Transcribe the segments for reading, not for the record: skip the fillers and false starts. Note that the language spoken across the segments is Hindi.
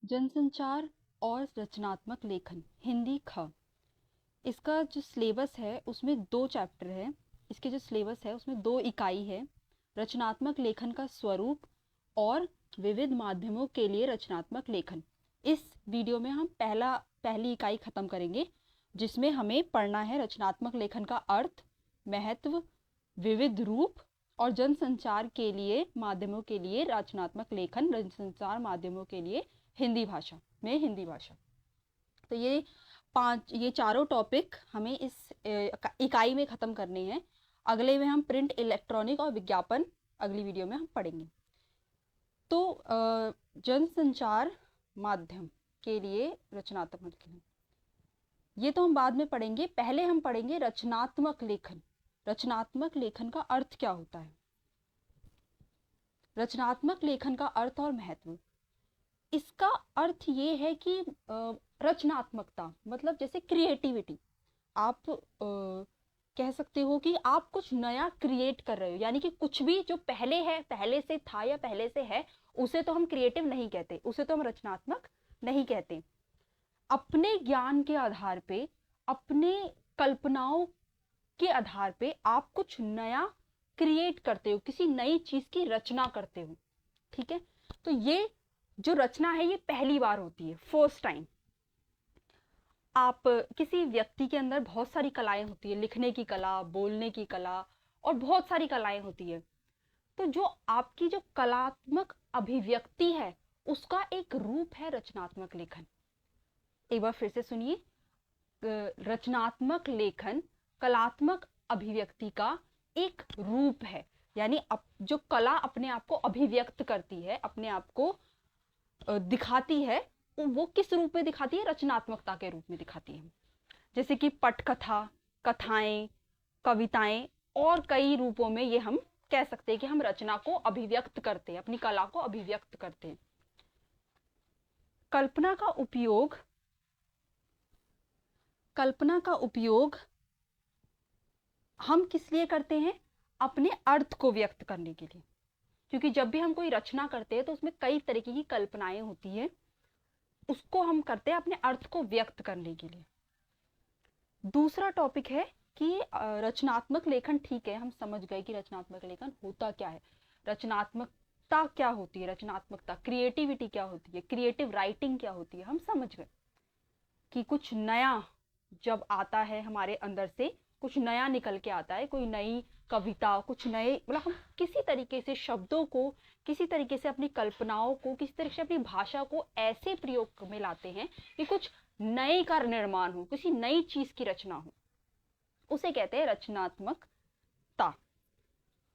जनसंचार और रचनात्मक लेखन हिंदी ख। इसका जो सिलेबस है उसमें 2 चैप्टर है। इसके जो सिलेबस है उसमें 2 इकाई है, रचनात्मक लेखन का स्वरूप और विविध माध्यमों के लिए रचनात्मक लेखन। इस वीडियो में हम पहली इकाई खत्म करेंगे, जिसमें हमें पढ़ना है रचनात्मक लेखन का अर्थ, महत्व, विविध रूप और जनसंचार के लिए माध्यमों के लिए रचनात्मक लेखन, जनसंचार माध्यमों के लिए हिंदी भाषा। तो ये चारों टॉपिक हमें इस इकाई में ख़त्म करने हैं। अगले में हम प्रिंट, इलेक्ट्रॉनिक और विज्ञापन अगली वीडियो में हम पढ़ेंगे। तो जनसंचार माध्यम के लिए रचनात्मक लेखन, ये तो हम बाद में पढ़ेंगे। पहले हम पढ़ेंगे रचनात्मक लेखन। रचनात्मक लेखन का अर्थ क्या होता है, रचनात्मक लेखन का अर्थ और महत्व। इसका अर्थ ये है कि रचनात्मकता मतलब जैसे क्रिएटिविटी। आप कह सकते हो कि आप कुछ नया क्रिएट कर रहे हो, यानी कि कुछ भी जो पहले से था या पहले से है, उसे तो हम क्रिएटिव नहीं कहते, उसे तो हम रचनात्मक नहीं कहते। अपने ज्ञान के आधार पे, अपने कल्पनाओं के आधार पे आप कुछ नया क्रिएट करते हो, किसी नई चीज की रचना करते हो। ठीक है, तो ये जो रचना है ये पहली बार होती है, फर्स्ट टाइम। आप किसी व्यक्ति के अंदर बहुत सारी कलाएं होती है, लिखने की कला, बोलने की कला और बहुत सारी कलाएं होती है। तो जो आपकी जो कलात्मक अभिव्यक्ति है उसका एक रूप है रचनात्मक लेखन। एक बार फिर से सुनिए, रचनात्मक लेखन कलात्मक अभिव्यक्ति का एक रूप है, यानी जो कला अपने आप को अभिव्यक्त करती है, अपने आप को दिखाती है, वो किस रूप में दिखाती है? रचनात्मकता के रूप में दिखाती है। जैसे कि पटकथा, कथाएं, कविताएं और कई रूपों में ये हम कह सकते हैं कि हम रचना को अभिव्यक्त करते हैं, अपनी कला को अभिव्यक्त करते हैं। कल्पना का उपयोग हम किस लिए करते हैं? अपने अर्थ को व्यक्त करने के लिए। क्योंकि जब भी हम कोई रचना करते हैं तो उसमें कई तरीके की कल्पनाएं होती है, उसको हम करते हैं अपने अर्थ को व्यक्त करने के लिए। दूसरा टॉपिक है कि रचनात्मक लेखन। ठीक है, हम समझ गए कि रचनात्मक लेखन होता क्या है, रचनात्मकता क्या होती है, रचनात्मकता क्रिएटिविटी क्या होती है, क्रिएटिव राइटिंग क्या होती है। हम समझ गए कि कुछ नया जब आता है हमारे अंदर से, कुछ नया निकल के आता है, कोई नई कविता, कुछ नए, मतलब हम किसी तरीके से शब्दों को, किसी तरीके से अपनी कल्पनाओं को, किसी तरीके से अपनी भाषा को ऐसे प्रयोग में लाते हैं कि कुछ नए का निर्माण हो, किसी नई चीज की रचना हो, उसे कहते हैं रचनात्मकता।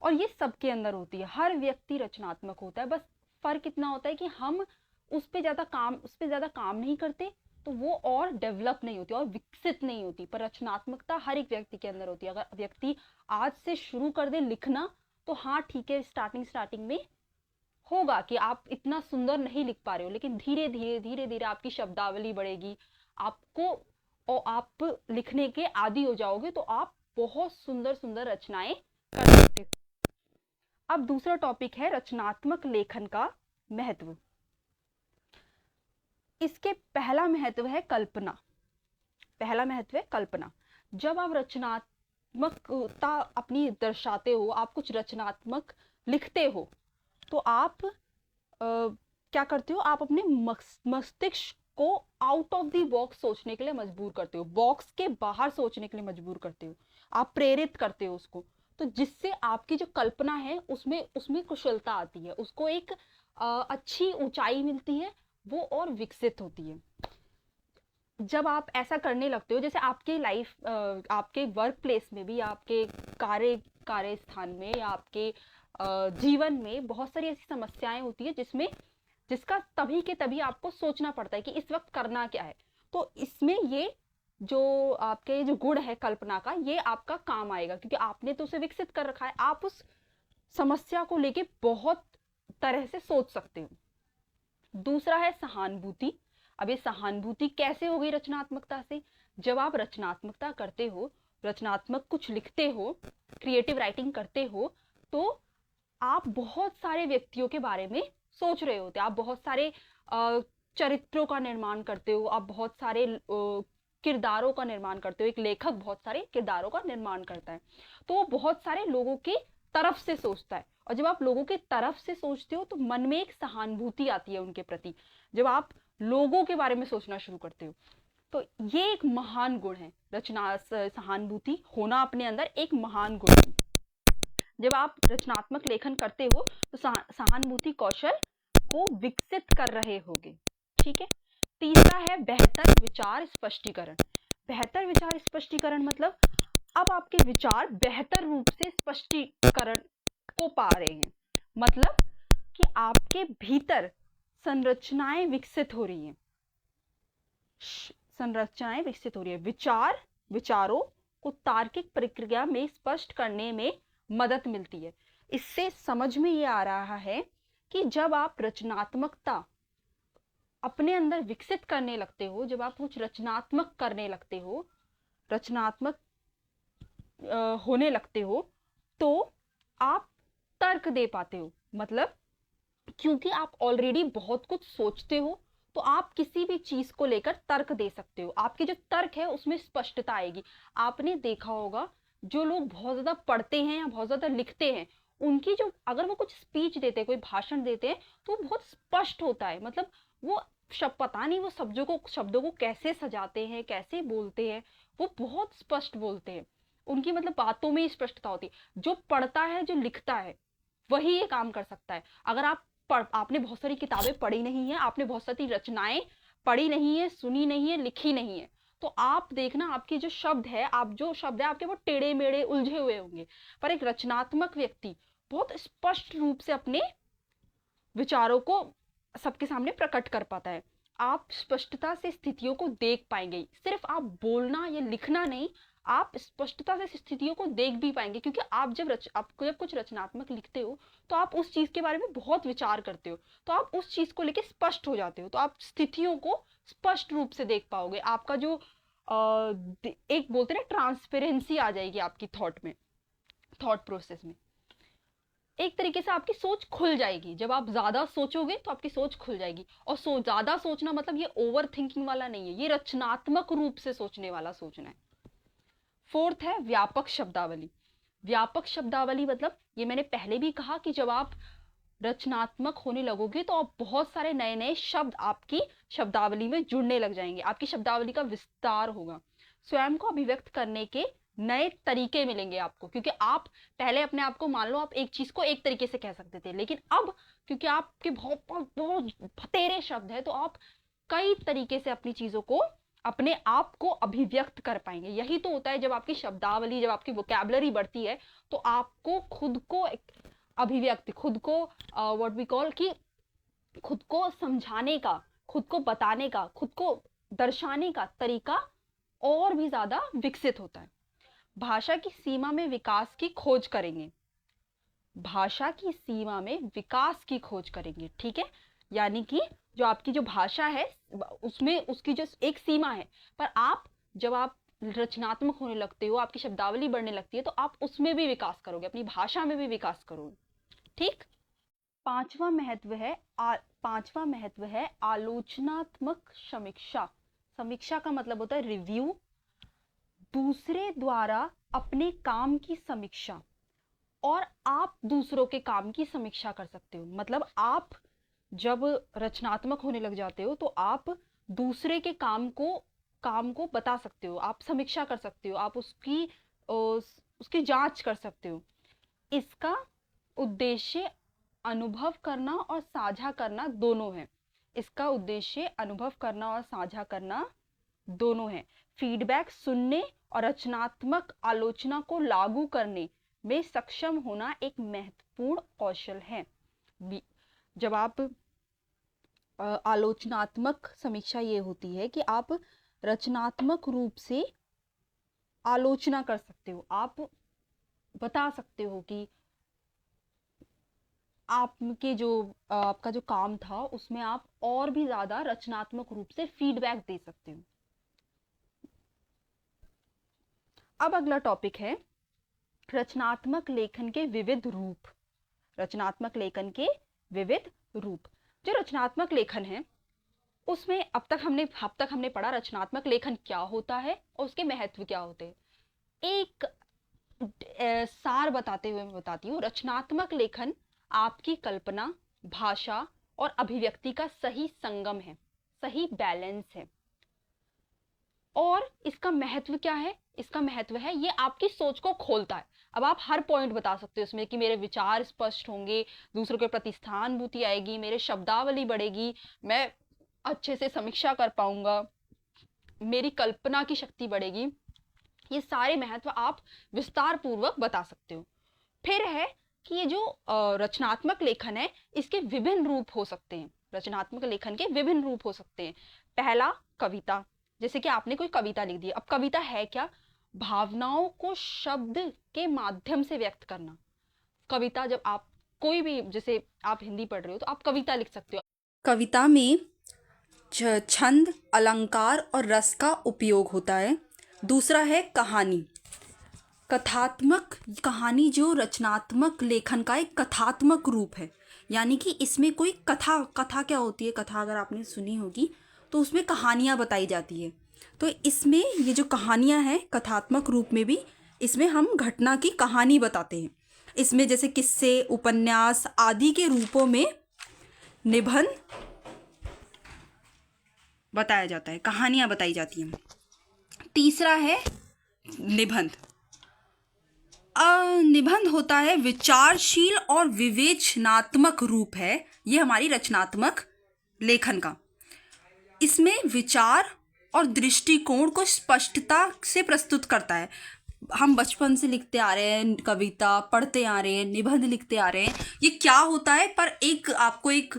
और ये सबके अंदर होती है, हर व्यक्ति रचनात्मक होता है। बस फर्क इतना होता है कि हम उस पर ज्यादा काम नहीं करते, तो वो और डेवलप नहीं होती और विकसित नहीं होती। पर रचनात्मकता हर एक व्यक्ति के अंदर होती है। अगर व्यक्ति आज से शुरू कर दे लिखना, तो हाँ ठीक है, स्टार्टिंग में होगा कि आप इतना सुंदर नहीं लिख पा रहे हो, लेकिन धीरे धीरे आपकी शब्दावली बढ़ेगी, और आप लिखने के आदी हो जाओगे, तो आप बहुत सुंदर रचनाएं कर सकते हो। अब दूसरा टॉपिक है रचनात्मक लेखन का महत्व। इसके पहला महत्व है कल्पना। जब आप रचनात्मकता अपनी दर्शाते हो, आप कुछ रचनात्मक लिखते हो, तो आप क्या करते हो? आप अपने मस्तिष्क को आउट ऑफ द बॉक्स सोचने के लिए मजबूर करते हो, बॉक्स के बाहर सोचने के लिए मजबूर करते हो, आप प्रेरित करते हो उसको। तो जिससे आपकी जो कल्पना है उसमें कुशलता आती है, उसको एक अच्छी ऊंचाई मिलती है, वो और विकसित होती है। जब आप ऐसा करने लगते हो, जैसे आपके आपके वर्क प्लेस में भी, आपके कार्य स्थान में या आपके जीवन में बहुत सारी ऐसी समस्याएं होती है जिसका तभी के तभी आपको सोचना पड़ता है कि इस वक्त करना क्या है। तो इसमें ये जो आपके जो गुण है कल्पना का, ये आपका काम आएगा, क्योंकि आपने तो उसे विकसित कर रखा है। आप उस समस्या को लेके बहुत तरह से सोच सकते हो। दूसरा है सहानुभूति। अब ये सहानुभूति कैसे हो गई रचनात्मकता से? जब आप रचनात्मकता करते हो, रचनात्मक कुछ लिखते हो, क्रिएटिव राइटिंग करते हो, तो आप बहुत सारे व्यक्तियों के बारे में सोच रहे होते हैं, आप बहुत सारे चरित्रों का निर्माण करते हो, आप बहुत सारे किरदारों का निर्माण करते हो। एक लेखक बहुत सारे किरदारों का निर्माण करता है, तो वो बहुत सारे लोगों की तरफ से सोचता है, और जब आप लोगों की तरफ से सोचते हो तो मन में एक सहानुभूति आती है उनके प्रति। जब आप लोगों के बारे में सोचना शुरू करते हो तो ये एक महान गुण है, रचना सहानुभूति होना अपने अंदर एक महान गुण है। जब आप रचनात्मक लेखन करते हो तो सहानुभूति कौशल को विकसित कर रहे होगे। ठीक है। तीसरा है बेहतर विचार स्पष्टीकरण। बेहतर विचार स्पष्टीकरण मतलब अब आपके विचार बेहतर रूप से स्पष्टीकरण को पा रहे हैं, मतलब कि आपके भीतर संरचनाएं विकसित हो रही हैं, संरचनाएं विकसित हो रही है। विचारों को तार्किक प्रक्रिया में स्पष्ट करने में मदद मिलती है। इससे समझ में ये आ रहा है कि जब आप रचनात्मकता अपने अंदर विकसित करने लगते हो, जब आप कुछ रचनात्मक करने लगते हो, रचनात्मक होने लगते हो, तो आप तर्क दे पाते हो। मतलब क्योंकि आप ऑलरेडी बहुत कुछ सोचते हो तो आप किसी भी चीज को लेकर तर्क दे सकते हो। आपके जो तर्क है उसमें स्पष्टता आएगी। आपने देखा होगा जो लोग बहुत ज्यादा पढ़ते हैं या बहुत ज्यादा लिखते हैं, उनकी जो अगर वो कुछ स्पीच देते हैं, कोई भाषण देते हैं, तो बहुत स्पष्ट होता है। मतलब वो पता नहीं वो शब्दों को कैसे सजाते हैं, कैसे बोलते हैं, वो बहुत स्पष्ट बोलते हैं। उनकी मतलब बातों में ही स्पष्टता होती है। जो पढ़ता है, जो लिखता है, वही ये काम कर सकता है। अगर आपने बहुत सारी किताबें पढ़ी नहीं है, आपने बहुत सारी रचनाएं पढ़ी नहीं है, सुनी नहीं है, लिखी नहीं है, तो आप देखना आपके जो शब्द है, आपके वो टेढ़े मेढ़े उलझे हुए होंगे। पर एक रचनात्मक व्यक्ति बहुत स्पष्ट रूप से अपने विचारों को सबके सामने प्रकट कर पाता है। आप स्पष्टता से स्थितियों को देख पाएंगे। सिर्फ आप बोलना या लिखना नहीं, आप स्पष्टता से स्थितियों को देख भी पाएंगे, क्योंकि आप जब कुछ रचनात्मक लिखते हो तो आप उस चीज के बारे में बहुत विचार करते हो, तो आप उस चीज को लेके स्पष्ट हो जाते हो, तो आप स्थितियों को स्पष्ट रूप से देख पाओगे। आपका जो एक बोलते हैं ट्रांसपेरेंसी आ जाएगी आपकी थॉट प्रोसेस में। एक तरीके से आपकी सोच खुल जाएगी। जब आप ज्यादा सोचोगे तो आपकी सोच खुल जाएगी। और ज्यादा सोचना मतलब ये ओवर थिंकिंग वाला नहीं है, ये रचनात्मक रूप से सोचने वाला सोचना है। फोर्थ है व्यापक शब्दावली। व्यापक शब्दावली मतलब ये मैंने पहले भी कहा कि जब आप रचनात्मक होने लगोगे तो आप बहुत सारे नए नए शब्द आपकी शब्दावली में जुड़ने लग जाएंगे। आपकी शब्दावली का विस्तार होगा। स्वयं को अभिव्यक्त करने के नए तरीके मिलेंगे आपको, क्योंकि आप पहले अपने आप को मान लो आप एक चीज को एक तरीके से कह सकते थे, लेकिन अब क्योंकि आपके बहुत बहुत बतेरे शब्द है, तो आप कई तरीके से अपनी चीजों को, अपने आप को अभिव्यक्त कर पाएंगे। यही तो होता है जब आपकी शब्दावली, जब आपकी वोकैबुलरी बढ़ती है, तो आपको खुद को अभिव्यक्ति, खुद को व्हाट वी कॉल कि खुद को समझाने का, खुद को बताने का, खुद को दर्शाने का तरीका और भी ज्यादा विकसित होता है। भाषा की सीमा में विकास की खोज करेंगे। भाषा की सीमा में विकास की खोज करेंगे। ठीक है। यानी कि जो आपकी जो भाषा है उसमें उसकी जो एक सीमा है, पर जब आप रचनात्मक होने लगते हो, आपकी शब्दावली बढ़ने लगती है, तो आप उसमें भी विकास करोगे, अपनी भाषा में भी विकास करोगे। ठीक। पांचवा महत्व है आलोचनात्मक समीक्षा। समीक्षा का मतलब होता है रिव्यू, दूसरे द्वारा अपने काम की समीक्षा। और आप दूसरों के काम की समीक्षा कर सकते हो। मतलब आप जब रचनात्मक होने लग जाते हो तो आप दूसरे के काम को बता सकते हो, आप समीक्षा कर सकते हो, आप उसकी जांच कर सकते हो। इसका उद्देश्य अनुभव करना और साझा करना दोनों है। इसका उद्देश्य अनुभव करना और साझा करना दोनों है। फीडबैक सुनने और रचनात्मक आलोचना को लागू करने में सक्षम होना एक महत्वपूर्ण कौशल है। जब आप आलोचनात्मक समीक्षा ये होती है कि आप रचनात्मक रूप से आलोचना कर सकते हो, आप बता सकते हो कि आपका जो काम था उसमें आप और भी ज्यादा रचनात्मक रूप से फीडबैक दे सकते हो। अब अगला टॉपिक है रचनात्मक लेखन के विविध रूप। रचनात्मक लेखन के विविध रूप। जो रचनात्मक लेखन है उसमें अब तक हमने पढ़ा रचनात्मक लेखन क्या होता है और उसके महत्व क्या होते हैं। एक सार बताते हुए मैं बताती हूँ। रचनात्मक लेखन आपकी कल्पना, भाषा और अभिव्यक्ति का सही संगम है, सही बैलेंस है। और इसका महत्व क्या है? इसका महत्व है ये आपकी सोच को खोलता है। अब आप हर पॉइंट बता सकते हो इसमें कि मेरे विचार स्पष्ट होंगे, दूसरों के प्रति सहानुभूति आएगी, मेरे शब्दावली बढ़ेगी, मैं अच्छे से समीक्षा कर पाऊंगा, मेरी कल्पना की शक्ति बढ़ेगी। ये सारे महत्व आप विस्तार पूर्वक बता सकते हो। फिर है कि ये जो रचनात्मक लेखन है, इसके विभिन्न रूप हो सकते हैं। रचनात्मक लेखन के विभिन्न रूप हो सकते हैं। पहला, कविता। जैसे कि आपने कोई कविता लिख दी। अब कविता है क्या? भावनाओं को शब्द के माध्यम से व्यक्त करना। कविता, जब आप कोई भी, जैसे आप हिंदी पढ़ रहे हो तो आप कविता लिख सकते हो। कविता में छंद, अलंकार और रस का उपयोग होता है। दूसरा है कहानी। कथात्मक कहानी जो रचनात्मक लेखन का एक कथात्मक रूप है, यानी कि इसमें कोई कथा क्या होती है? कथा अगर आपने सुनी होगी तो उसमें कहानियाँ बताई जाती है। तो इसमें ये जो कहानियाँ हैं कथात्मक रूप में भी, इसमें हम घटना की कहानी बताते हैं। इसमें जैसे किस्से, उपन्यास आदि के रूपों में निबंध बताया जाता है, कहानियाँ बताई जाती हैं। तीसरा है निबंध। निबंध होता है विचारशील और विवेचनात्मक रूप है, ये हमारी रचनात्मक लेखन का। इसमें विचार और दृष्टिकोण को स्पष्टता से प्रस्तुत करता है। हम बचपन से लिखते आ रहे हैं, कविता पढ़ते आ रहे हैं, निबंध लिखते आ रहे हैं। ये क्या होता है, पर एक आपको एक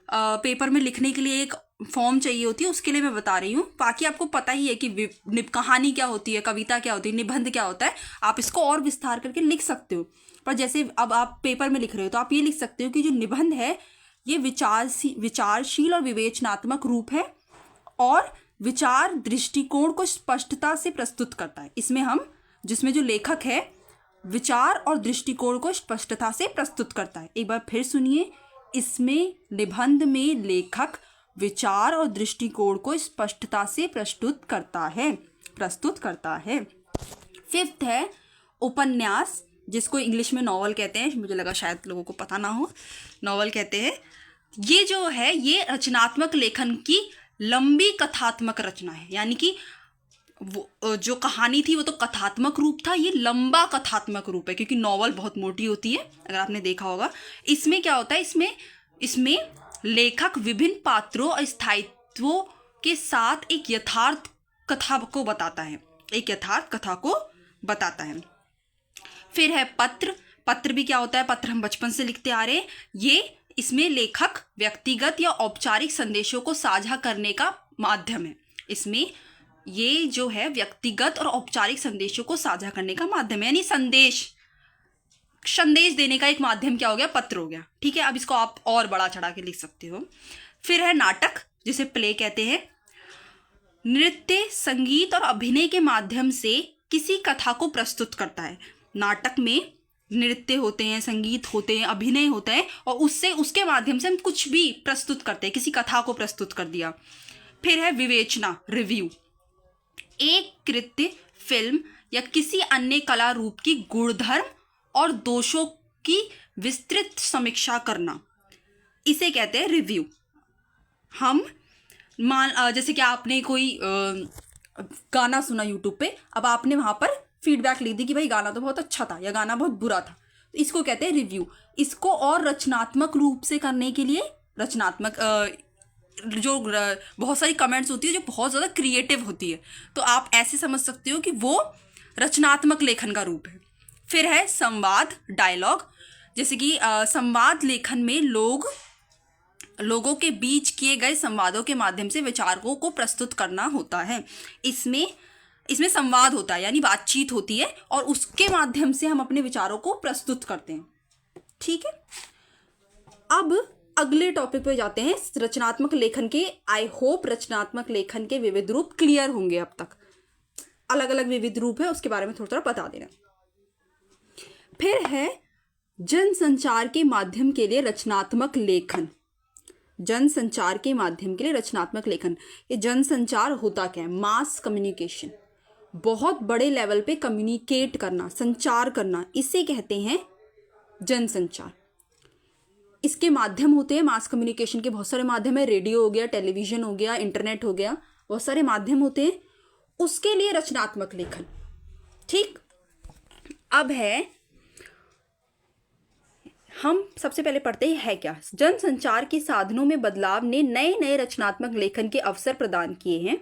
पेपर में लिखने के लिए एक फॉर्म चाहिए होती है, उसके लिए मैं बता रही हूँ। बाकी आपको पता ही है कि कहानी क्या होती है, कविता क्या होती है, निबंध क्या होता है। आप इसको और विस्तार करके लिख सकते हो। पर जैसे अब आप पेपर में लिख रहे हो तो आप ये लिख सकते हो कि जो निबंध है ये विचारशील और विवेचनात्मक रूप है और विचार दृष्टिकोण को स्पष्टता से प्रस्तुत करता है। जिसमें जो लेखक है विचार और दृष्टिकोण को स्पष्टता से प्रस्तुत करता है। एक बार फिर सुनिए, इसमें निबंध में लेखक विचार और दृष्टिकोण को स्पष्टता से प्रस्तुत करता है। फिफ्थ है उपन्यास, जिसको इंग्लिश में नॉवल कहते हैं। मुझे लगा शायद लोगों को पता ना हो, नॉवल कहते हैं। ये जो है ये रचनात्मक लेखन की लंबी कथात्मक रचना है, यानी कि वो जो कहानी थी वो तो कथात्मक रूप था, ये लंबा कथात्मक रूप है, क्योंकि नॉवल बहुत मोटी होती है, अगर आपने देखा होगा। इसमें क्या होता है, इसमें लेखक विभिन्न पात्रों और स्थायित्वों के साथ एक यथार्थ कथा को बताता है। फिर है पत्र भी क्या होता है? पत्र हम बचपन से लिखते आ रहे हैं। इसमें लेखक व्यक्तिगत या औपचारिक संदेशों को साझा करने का माध्यम है। इसमें ये जो है व्यक्तिगत और औपचारिक संदेशों को साझा करने का माध्यम है, यानी संदेश देने का एक माध्यम क्या हो गया? पत्र हो गया। ठीक है, अब इसको आप और बड़ा चढ़ा के लिख सकते हो। फिर है नाटक, जिसे प्ले कहते हैं। नृत्य, संगीत और अभिनय के माध्यम से किसी कथा को प्रस्तुत करता है। नाटक में नृत्य होते हैं, संगीत होते हैं, अभिनय होता है, और उसके माध्यम से हम कुछ भी प्रस्तुत करते हैं, किसी कथा को प्रस्तुत कर दिया। फिर है विवेचना, रिव्यू। एक कृत्य, फिल्म या किसी अन्य कला रूप की गुणधर्म और दोषों की विस्तृत समीक्षा करना, इसे कहते हैं रिव्यू। जैसे कि आपने कोई गाना सुना यूट्यूब पे, अब आपने वहाँ पर फीडबैक लिख दी कि भाई गाना तो बहुत अच्छा था या गाना बहुत बुरा था, तो इसको कहते हैं रिव्यू। इसको और रचनात्मक रूप से करने के लिए जो बहुत सारी कमेंट्स होती है जो बहुत ज़्यादा क्रिएटिव होती है, तो आप ऐसे समझ सकते हो कि वो रचनात्मक लेखन का रूप है। फिर है संवाद, डायलॉग। जैसे कि संवाद लेखन में लोगों के बीच किए गए संवादों के माध्यम से विचारों को प्रस्तुत करना होता है। इसमें संवाद होता है, यानी बातचीत होती है, और उसके माध्यम से हम अपने विचारों को प्रस्तुत करते हैं। ठीक है, अब अगले टॉपिक पे जाते हैं, रचनात्मक लेखन के। आई होप रचनात्मक लेखन के विविध रूप क्लियर होंगे। अब तक अलग अलग विविध रूप है, उसके बारे में थोड़ा बता देना। फिर है जनसंचार के माध्यम के लिए रचनात्मक लेखन। जनसंचार के माध्यम के लिए रचनात्मक लेखन। ये जनसंचार होता क्या है? मास कम्युनिकेशन, बहुत बड़े लेवल पे कम्युनिकेट करना, संचार करना, इसे कहते हैं जनसंचार। इसके माध्यम होते हैं मास कम्युनिकेशन के, बहुत सारे माध्यम है, रेडियो हो गया, टेलीविजन हो गया, इंटरनेट हो गया, बहुत सारे माध्यम होते हैं, उसके लिए रचनात्मक लेखन। ठीक, अब है, हम सबसे पहले पढ़ते हैं है क्या। जनसंचार के साधनों में बदलाव ने नए नए रचनात्मक लेखन के अवसर प्रदान किए हैं।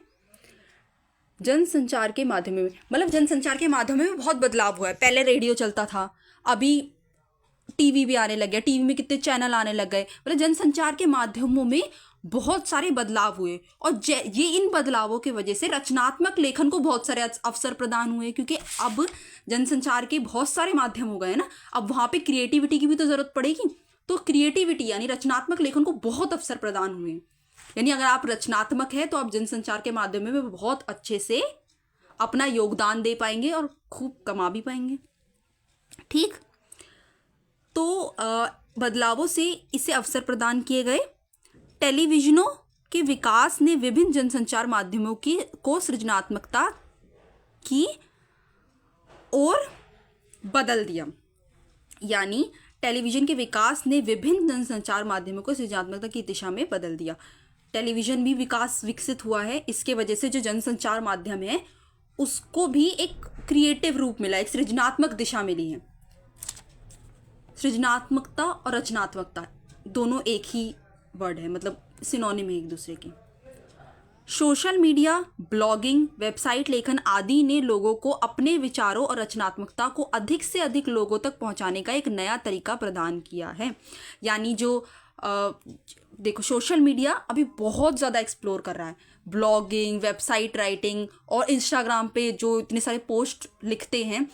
जनसंचार के माध्यम में, मतलब जनसंचार के माध्यम में बहुत बदलाव हुआ है। पहले रेडियो चलता था, अभी टीवी भी आने लग गया, टीवी में कितने चैनल आने लग गए, मतलब जनसंचार के माध्यमों में बहुत सारे बदलाव हुए। और ये इन बदलावों की वजह से रचनात्मक लेखन को बहुत सारे अवसर प्रदान हुए, क्योंकि अब जनसंचार के बहुत सारे माध्यम हो गए ना, अब वहाँ पे क्रिएटिविटी की भी तो ज़रूरत पड़ेगी। तो क्रिएटिविटी यानी रचनात्मक लेखन को बहुत अवसर प्रदान हुए। यानी अगर आप रचनात्मक है तो आप जनसंचार के माध्यम में बहुत अच्छे से अपना योगदान दे पाएंगे और खूब कमा भी पाएंगे। ठीक, तो बदलावों से इसे अवसर प्रदान किए गए। टेलीविजनों के विकास ने विभिन्न जनसंचार माध्यमों को सृजनात्मकता की ओर बदल दिया। यानी टेलीविजन के विकास ने विभिन्न जनसंचार माध्यमों को सृजनात्मकता की दिशा में बदल दिया। टेलीविजन भी विकसित हुआ है, इसके वजह से जो जनसंचार माध्यम है उसको भी एक क्रिएटिव रूप मिला, एक सृजनात्मक दिशा मिली है। सृजनात्मकता और रचनात्मकता दोनों एक ही वर्ड है, मतलब सिनोनिम है एक दूसरे की। सोशल मीडिया, ब्लॉगिंग, वेबसाइट लेखन आदि ने लोगों को अपने विचारों और रचनात्मकता को अधिक से अधिक लोगों तक पहुंचाने का एक नया तरीका प्रदान किया है। यानी जो देखो, सोशल मीडिया अभी बहुत ज़्यादा एक्सप्लोर कर रहा है। ब्लॉगिंग, वेबसाइट राइटिंग और इंस्टाग्राम पे जो इतने सारे पोस्ट लिखते हैं,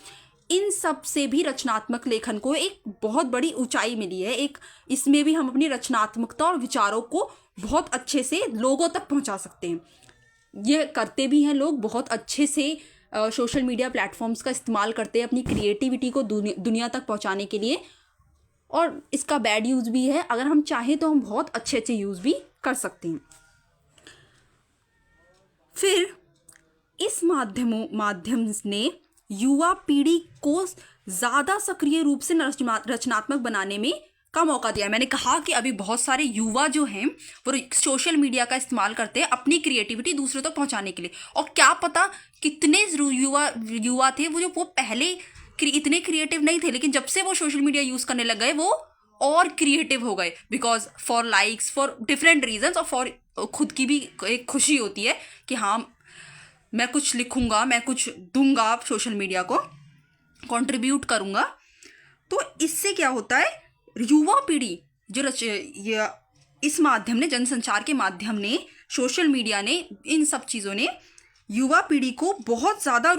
इन सब से भी रचनात्मक लेखन को एक बहुत बड़ी ऊंचाई मिली है। एक इसमें भी हम अपनी रचनात्मकता और विचारों को बहुत अच्छे से लोगों तक पहुंचा सकते हैं। ये करते भी हैं लोग बहुत अच्छे से। सोशल मीडिया प्लेटफॉर्म्स का इस्तेमाल करते हैं अपनी क्रिएटिविटी को दुनिया तक पहुंचाने के लिए। और इसका बैड यूज़ भी है, अगर हम चाहें तो हम बहुत अच्छे अच्छे यूज़ भी कर सकते हैं। फिर इस माध्यम ने युवा पीढ़ी को ज़्यादा सक्रिय रूप से रचनात्मक बनाने में का मौका दिया। मैंने कहा कि अभी बहुत सारे युवा जो हैं वो सोशल मीडिया का इस्तेमाल करते हैं अपनी क्रिएटिविटी दूसरों तक पहुंचाने के लिए। और क्या पता कितने युवा थे वो पहले इतने क्रिएटिव नहीं थे, लेकिन जब से वो सोशल मीडिया यूज़ करने लग गए वो और क्रिएटिव हो गए। Because for likes, for different reasons, और फॉर खुद की भी एक खुशी होती है कि हाँ मैं कुछ लिखूंगा, मैं कुछ दूंगा, सोशल मीडिया को कंट्रीब्यूट करूंगा। तो इससे क्या होता है, युवा पीढ़ी जो इस माध्यम ने, जनसंचार के माध्यम ने, सोशल मीडिया ने, इन सब चीज़ों ने युवा पीढ़ी को बहुत ज़्यादा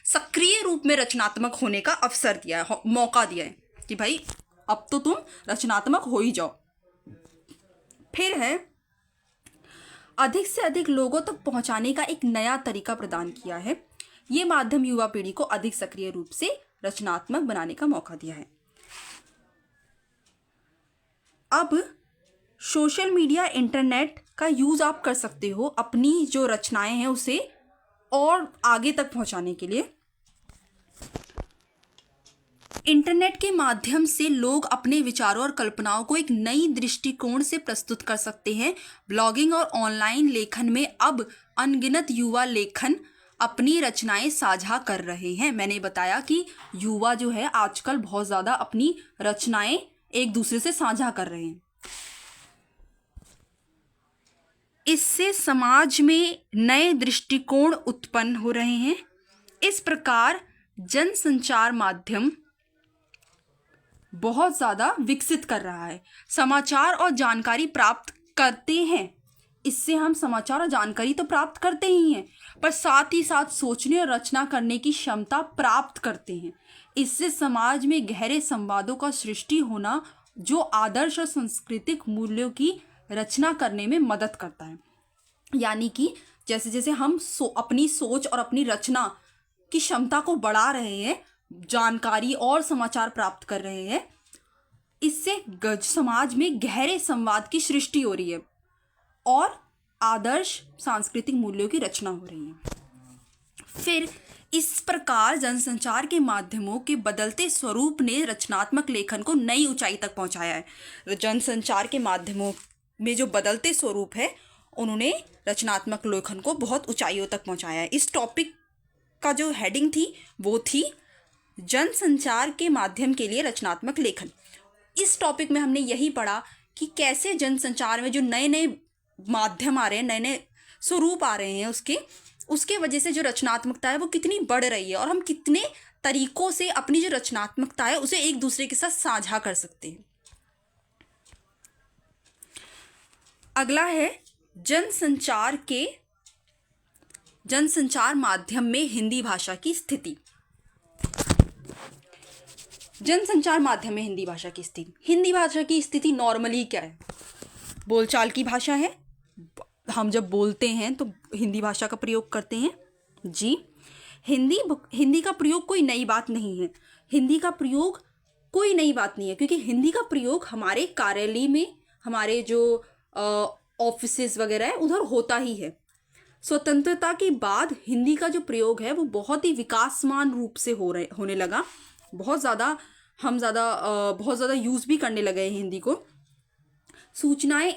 सक्रिय रूप में रचनात्मक होने का अवसर दिया है, मौका दिया है कि भाई अब तो तुम रचनात्मक हो ही जाओ। फिर है, अधिक से अधिक लोगों तक पहुंचाने का एक नया तरीका प्रदान किया है। ये माध्यम युवा पीढ़ी को अधिक सक्रिय रूप से रचनात्मक बनाने का मौका दिया है। अब सोशल मीडिया, इंटरनेट का यूज़ आप कर सकते हो अपनी जो रचनाएं हैं उसे और आगे तक पहुंचाने के लिए। इंटरनेट के माध्यम से लोग अपने विचारों और कल्पनाओं को एक नई दृष्टिकोण से प्रस्तुत कर सकते हैं। ब्लॉगिंग और ऑनलाइन लेखन में अब अनगिनत युवा लेखन अपनी रचनाएं साझा कर रहे हैं। मैंने बताया कि युवा जो है आजकल बहुत ज़्यादा अपनी रचनाएं एक दूसरे से साझा कर रहे हैं। इससे समाज में नए दृष्टिकोण उत्पन्न हो रहे हैं। इस प्रकार जनसंचार माध्यम बहुत ज़्यादा विकसित कर रहा है। समाचार और जानकारी प्राप्त करते हैं, इससे हम समाचार और जानकारी तो प्राप्त करते ही हैं, पर साथ ही साथ सोचने और रचना करने की क्षमता प्राप्त करते हैं। इससे समाज में गहरे संवादों का सृष्टि होना जो आदर्श और सांस्कृतिक मूल्यों की रचना करने में मदद करता है। यानी कि जैसे जैसे हम अपनी सोच और अपनी रचना की क्षमता को बढ़ा रहे हैं, जानकारी और समाचार प्राप्त कर रहे हैं, इससे समाज में गहरे संवाद की सृष्टि हो रही है और आदर्श सांस्कृतिक मूल्यों की रचना हो रही है। फिर इस प्रकार जनसंचार के माध्यमों के बदलते स्वरूप ने रचनात्मक लेखन को नई ऊंचाई तक पहुंचाया है। जनसंचार के माध्यमों में जो बदलते स्वरूप है उन्होंने रचनात्मक लेखन को बहुत ऊंचाइयों तक पहुंचाया है। इस टॉपिक का जो हेडिंग थी वो थी जनसंचार के माध्यम के लिए रचनात्मक लेखन। इस टॉपिक में हमने यही पढ़ा कि कैसे जनसंचार में जो नए नए माध्यम आ रहे हैं, नए नए स्वरूप आ रहे हैं, उसके वजह से जो रचनात्मकता है वो कितनी बढ़ रही है और हम कितने तरीकों से अपनी जो रचनात्मकता है उसे एक दूसरे के साथ साझा कर सकते हैं। अगला है जनसंचार माध्यम में हिंदी भाषा की स्थिति। जनसंचार माध्यम में हिंदी भाषा की स्थिति। हिंदी भाषा की स्थिति नॉर्मली क्या है? बोलचाल की भाषा है। हम जब बोलते हैं तो हिंदी भाषा का प्रयोग करते हैं। जी, हिंदी का प्रयोग कोई नई बात नहीं है। हिंदी का प्रयोग कोई नई बात नहीं है क्योंकि हिंदी का प्रयोग हमारे कार्यालय में, हमारे जो ऑफिसेज वगैरह है उधर होता ही है। स्वतंत्रता के बाद हिंदी का जो प्रयोग है वो बहुत ही विकासमान रूप से होने लगा। बहुत ज़्यादा यूज़ भी करने लगे हैं हिंदी को। सूचनाएं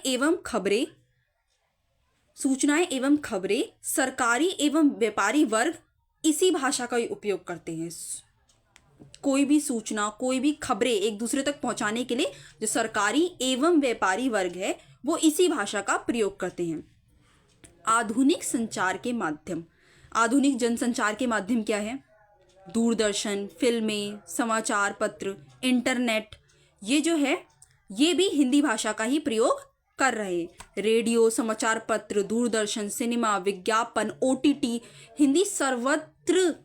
एवं खबरें सरकारी एवं व्यापारी वर्ग इसी भाषा का ही उपयोग करते हैं। कोई भी सूचना, कोई भी खबरें एक दूसरे तक पहुंचाने के लिए जो सरकारी एवं व्यापारी वर्ग है वो इसी भाषा का प्रयोग करते हैं। आधुनिक जनसंचार के माध्यम क्या है? दूरदर्शन, फिल्में, समाचार पत्र, इंटरनेट, ये जो है ये भी हिंदी भाषा का ही प्रयोग कर रहे हैं। रेडियो, समाचार पत्र, दूरदर्शन, सिनेमा, विज्ञापन, OTT, हिंदी सर्वत्र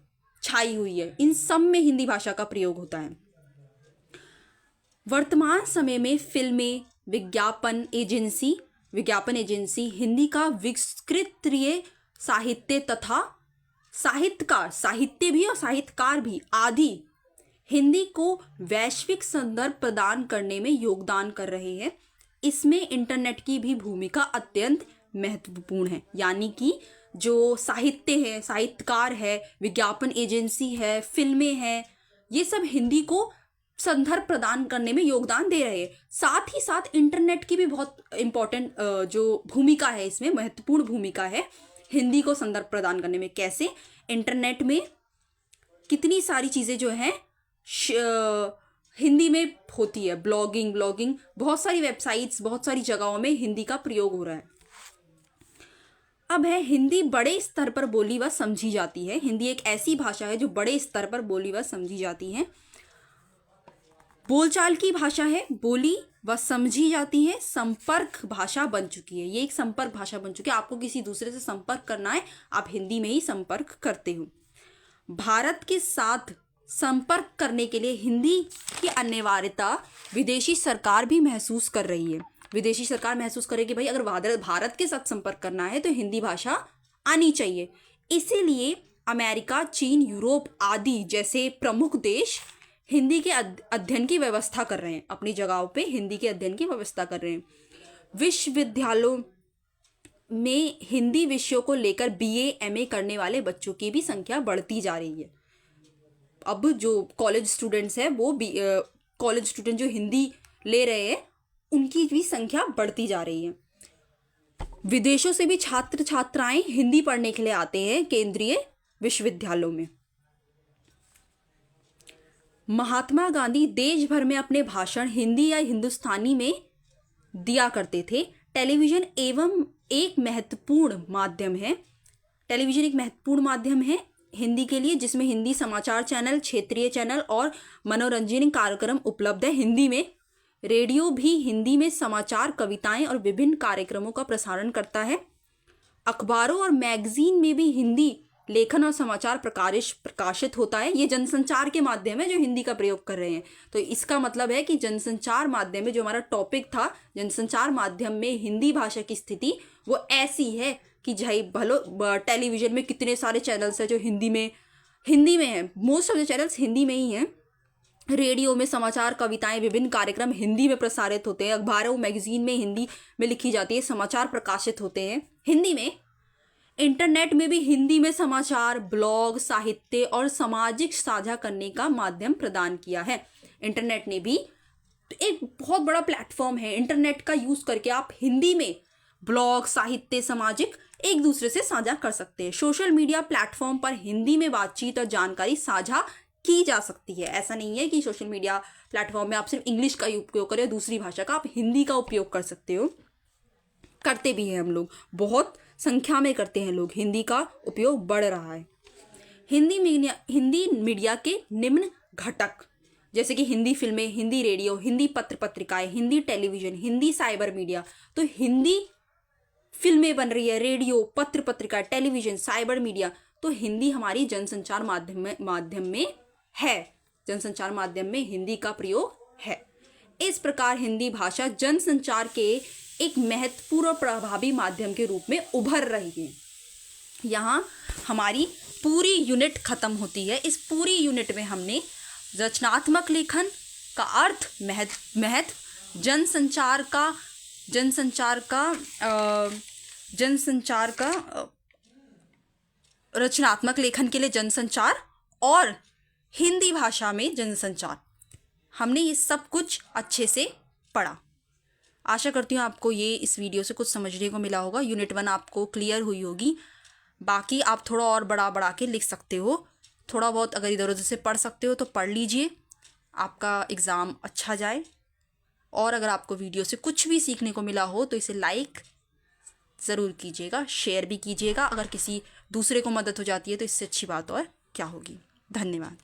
छाई हुई है। इन सब में हिंदी भाषा का प्रयोग होता है। वर्तमान समय में फिल्में, विज्ञापन एजेंसी हिंदी का विस्तृत साहित्य तथा साहित्य भी और साहित्यकार भी आदि हिंदी को वैश्विक संदर्भ प्रदान करने में योगदान कर रहे हैं। इसमें इंटरनेट की भी भूमिका अत्यंत महत्वपूर्ण है। यानी कि जो साहित्य है, साहित्यकार है, विज्ञापन एजेंसी है, फिल्में हैं, ये सब हिंदी को संदर्भ प्रदान करने में योगदान दे रहे हैं। साथ ही साथ इंटरनेट की भी बहुत इम्पोर्टेंट जो भूमिका है, इसमें महत्वपूर्ण भूमिका है हिंदी को संदर्भ प्रदान करने में। कैसे? इंटरनेट में कितनी सारी चीज़ें जो हैं हिंदी में होती है। ब्लॉगिंग, बहुत सारी वेबसाइट्स, बहुत सारी जगहों में हिंदी का प्रयोग हो रहा है। अब है हिंदी बड़े स्तर पर बोली व समझी जाती है। हिंदी एक ऐसी भाषा है जो बड़े स्तर पर बोली व समझी जाती है। बोलचाल की भाषा है, बोली व समझी जाती है, संपर्क भाषा बन चुकी है। ये एक संपर्क भाषा बन चुकी है। आपको किसी दूसरे से संपर्क करना है, आप हिंदी में ही संपर्क करते हो। भारत के साथ संपर्क करने के लिए हिंदी की अनिवार्यता विदेशी सरकार भी महसूस कर रही है। विदेशी सरकार महसूस करे कि भाई अगर भारत के साथ संपर्क करना है तो हिंदी भाषा आनी चाहिए। इसीलिए अमेरिका, चीन, यूरोप आदि जैसे प्रमुख देश हिंदी के अध्ययन की व्यवस्था कर रहे हैं। अपनी जगहों पे हिंदी के अध्ययन की व्यवस्था कर रहे हैं। विश्वविद्यालयों में हिंदी विषयों को लेकर BA, MA करने वाले बच्चों की भी संख्या बढ़ती जा रही है। अब जो कॉलेज स्टूडेंट्स हैं वो कॉलेज स्टूडेंट जो हिंदी ले रहे हैं उनकी भी संख्या बढ़ती जा रही है। विदेशों से भी छात्र छात्राएं हिंदी पढ़ने के लिए आते हैं केंद्रीय विश्वविद्यालयों में। महात्मा गांधी देश भर में अपने भाषण हिंदी या हिंदुस्तानी में दिया करते थे। टेलीविज़न एक महत्वपूर्ण माध्यम है हिंदी के लिए, जिसमें हिंदी समाचार चैनल, क्षेत्रीय चैनल और मनोरंजन कार्यक्रम उपलब्ध है हिंदी में। रेडियो भी हिंदी में समाचार, कविताएं और विभिन्न कार्यक्रमों का प्रसारण करता है। अखबारों और मैगजीन में भी हिंदी लेखन और समाचार प्रकाशित होता है। ये जनसंचार के माध्यम है जो हिंदी का प्रयोग कर रहे हैं। तो इसका मतलब है कि जनसंचार माध्यम में जो हमारा टॉपिक था, जनसंचार माध्यम में हिंदी भाषा की स्थिति वो ऐसी है कि भाई भलो टेलीविज़न में कितने सारे चैनल्स हैं जो हिंदी में हैं। Most of the channels Hindi में ही हैं। रेडियो में समाचार, कविताएं, विभिन्न कार्यक्रम हिंदी में प्रसारित होते हैं। अखबारों, मैगजीन में हिंदी में लिखी जाती है, समाचार प्रकाशित होते हैं हिंदी में। इंटरनेट में भी हिंदी में समाचार, ब्लॉग, साहित्य और सामाजिक साझा करने का माध्यम प्रदान किया है। इंटरनेट ने भी एक बहुत बड़ा प्लेटफॉर्म है। इंटरनेट का यूज करके आप हिंदी में ब्लॉग, साहित्य, सामाजिक एक दूसरे से साझा कर सकते हैं। सोशल मीडिया प्लेटफॉर्म पर हिंदी में बातचीत और जानकारी साझा की जा सकती है। ऐसा नहीं है कि सोशल मीडिया प्लेटफॉर्म में आप सिर्फ इंग्लिश का उपयोग करें, दूसरी भाषा का, आप हिंदी का उपयोग कर सकते हो। करते भी हैं हम लोग, बहुत संख्या में करते हैं लोग, हिंदी का उपयोग बढ़ रहा है। हिंदी मीडिया के निम्न घटक जैसे कि हिंदी फिल्में, हिंदी रेडियो, हिंदी पत्र पत्रिकाएं, Hindi television, Hindi cyber media. तो हिंदी फिल्में बन रही है, रेडियो, पत्र पत्रिका, टेलीविजन, साइबर मीडिया, तो हिंदी हमारी जनसंचार माध्यम में है। जनसंचार माध्यम में हिंदी का प्रयोग है। इस प्रकार हिंदी भाषा जनसंचार के एक महत्वपूर्ण और प्रभावी माध्यम के रूप में उभर रही है। यहाँ हमारी पूरी यूनिट खत्म होती है। इस पूरी यूनिट में हमने रचनात्मक लेखन का अर्थ, महत्व, जनसंचार का रचनात्मक लेखन के लिए जनसंचार और हिंदी भाषा में जनसंचार, हमने ये सब कुछ अच्छे से पढ़ा। आशा करती हूँ आपको ये इस वीडियो से कुछ समझने को मिला होगा। यूनिट 1 आपको क्लियर हुई होगी। बाकी आप थोड़ा और बढ़ा के लिख सकते हो। थोड़ा बहुत अगर इधर उधर से पढ़ सकते हो तो पढ़ लीजिए, आपका एग्ज़ाम अच्छा जाए। और अगर आपको वीडियो से कुछ भी सीखने को मिला हो तो इसे लाइक ज़रूर कीजिएगा, शेयर भी कीजिएगा। अगर किसी दूसरे को मदद हो जाती है तो इससे अच्छी बात और क्या होगी। धन्यवाद।